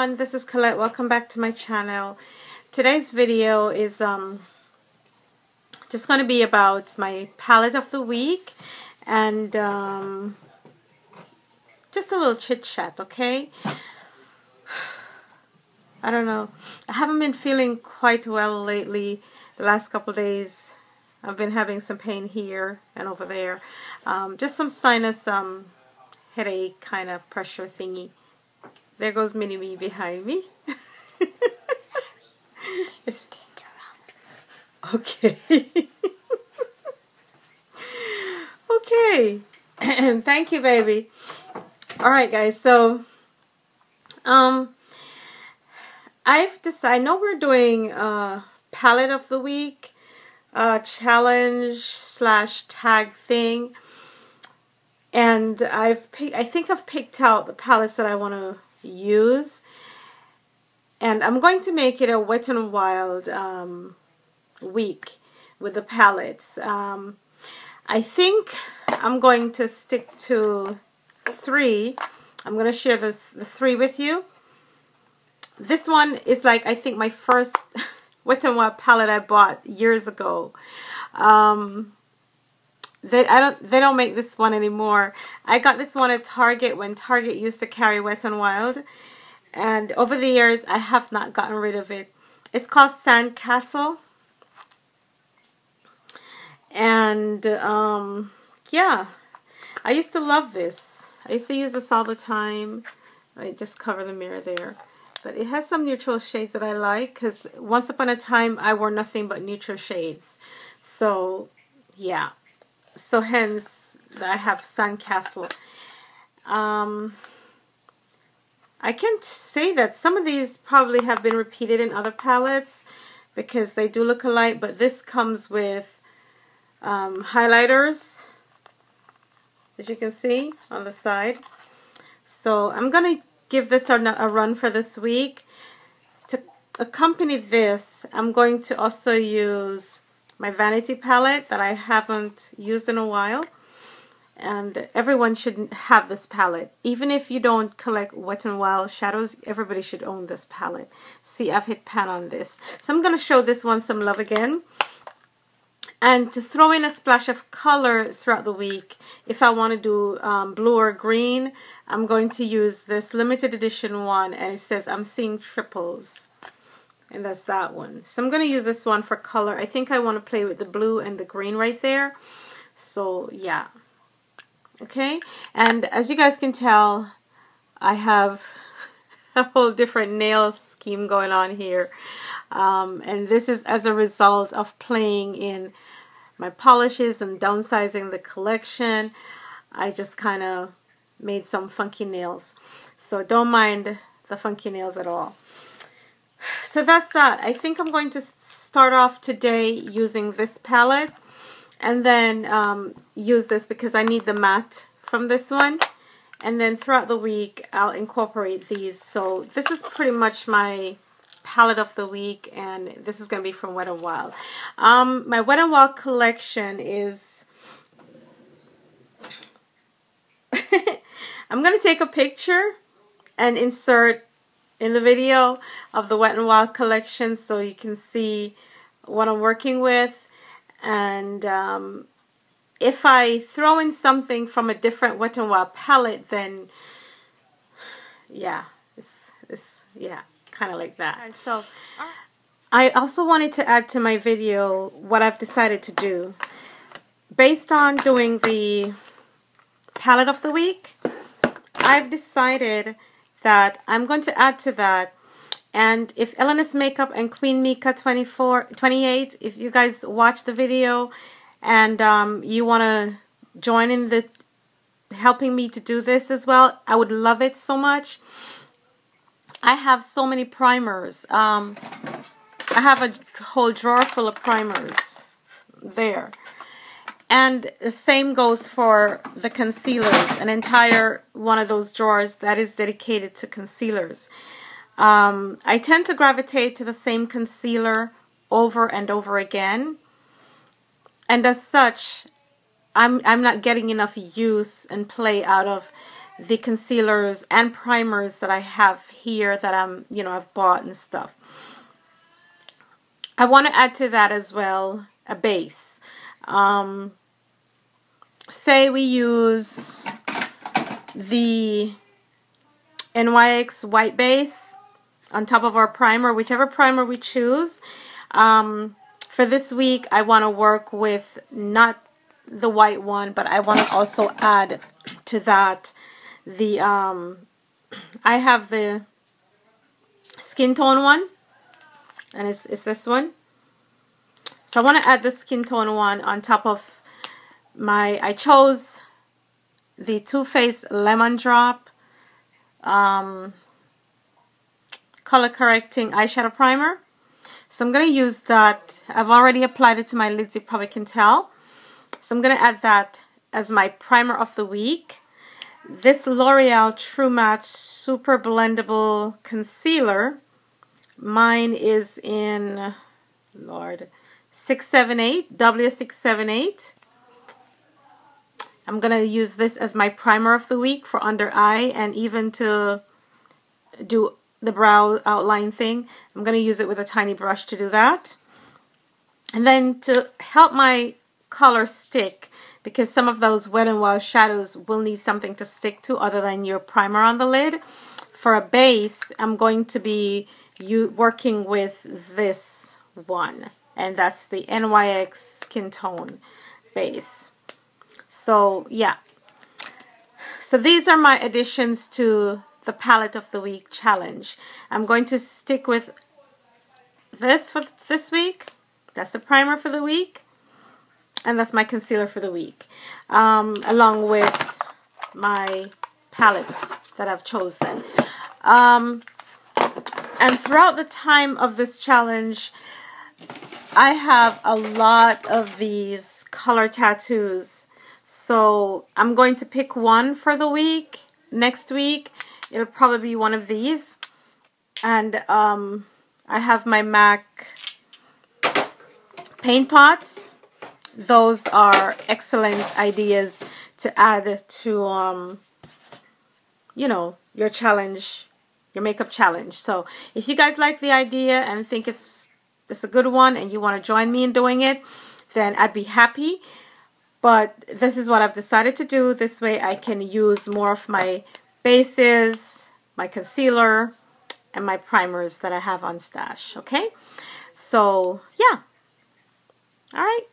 everyone, this is Colette. Welcome back to my channel. Today's video is just going to be about my palette of the week and just a little chit chat, okay? I don't know. I haven't been feeling quite well lately. The last couple of days I've been having some pain here and over there. Just some sinus headache kind of pressure thingy. There goes Mini Me behind me. Okay. Okay. Thank you, baby. Alright, guys. So, I've decided, I know we're doing palette of the week, challenge / tag thing. And I think I've picked out the palettes that I want to use, and I'm going to make it a Wet n Wild week with the palettes. I think I'm going to stick to 3. I'm going to share the 3 with you. This one is like, I think, my first Wet n Wild palette I bought years ago. They don't make this one anymore. I got this one at Target when Target used to carry Wet n Wild, and over the years I have not gotten rid of it. It's called Sandcastle, and yeah, I used to love this. I used to use this all the time. I just cover the mirror there, but it has some neutral shades that I like, because once upon a time I wore nothing but neutral shades. So yeah. So hence, I have Sandcastle. I can say that some of these probably have been repeated in other palettes because they do look alike, but this comes with highlighters, as you can see on the side. So I'm going to give this a run for this week. To accompany this, I'm going to also use my Vanity palette that I haven't used in a while, and everyone should have this palette. Even if you don't collect Wet n Wild shadows, everybody should own this palette. See, I've hit pan on this, so I'm going to show this one some love again. And to throw in a splash of color throughout the week, if I want to do blue or green, I'm going to use this limited edition one, and it says I'm seeing triples. And that's that one. So I'm going to use this one for color. I think I want to play with the blue and the green right there. So yeah. Okay. And as you guys can tell, I have a whole different nail scheme going on here. And this is as a result of playing in my polishes and downsizing the collection. I just kind of made some funky nails. So don't mind the funky nails at all. So that's that. I think I'm going to start off today using this palette, and then use this because I need the matte from this one, and then throughout the week I'll incorporate these. So this is pretty much my palette of the week, and this is going to be from Wet n Wild. My Wet n Wild collection is I'm going to take a picture and insert in the video of the Wet n Wild collection so you can see what I'm working with. And if I throw in something from a different Wet n Wild palette, then yeah, it's yeah, kind of like that. So I also wanted to add to my video what I've decided to do. Based on doing the palette of the week, I've decided that I'm going to add to that. And if Elena's Makeup and Queen Mika 28, if you guys watch the video and you want to join in the helping me to do this as well, I would love it so much. I have so many primers. I have a whole drawer full of primers there. And the same goes for the concealers, an entire one of those drawers that is dedicated to concealers. I tend to gravitate to the same concealer over and over again, and as such, I'm not getting enough use and play out of the concealers and primers that I have here that I've bought and stuff. I want to add to that as well a base. Say we use the NYX white base on top of our primer, whichever primer we choose. For this week, I want to work with not the white one, but I want to also add to that the I have the skin tone one, and it's this one. So I want to add the skin tone one on top of I chose the Too Faced Lemon Drop color correcting eyeshadow primer. So I'm going to use that. I've already applied it to my lids, you probably can tell. So I'm going to add that as my primer of the week. This L'Oreal True Match Super Blendable Concealer. Mine is in, Lord, 678, W678. I'm going to use this as my primer of the week for under eye and even to do the brow outline thing. I'm going to use it with a tiny brush to do that. And then to help my color stick, because some of those Wet n Wild shadows will need something to stick to other than your primer on the lid. For a base, I'm going to be working with this one, and that's the NYX Skin Tone base. So yeah, so these are my additions to the Palette of the Week challenge. I'm going to stick with this for this week. That's the primer for the week, and that's my concealer for the week, along with my palettes that I've chosen. And throughout the time of this challenge, I have a lot of these color tattoos. So I'm going to pick one for the week. Next week, it'll probably be one of these. And I have my MAC paint pots. Those are excellent ideas to add to, your challenge, your makeup challenge. So if you guys like the idea and think it's a good one and you want to join me in doing it, then I'd be happy. But this is what I've decided to do. This way I can use more of my bases, my concealer, and my primers that I have on stash. Okay? So, yeah. Alright.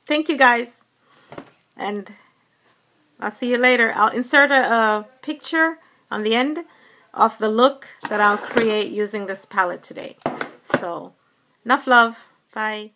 Thank you, guys. And I'll see you later. I'll insert a picture on the end of the look that I'll create using this palette today. So, enough love. Bye.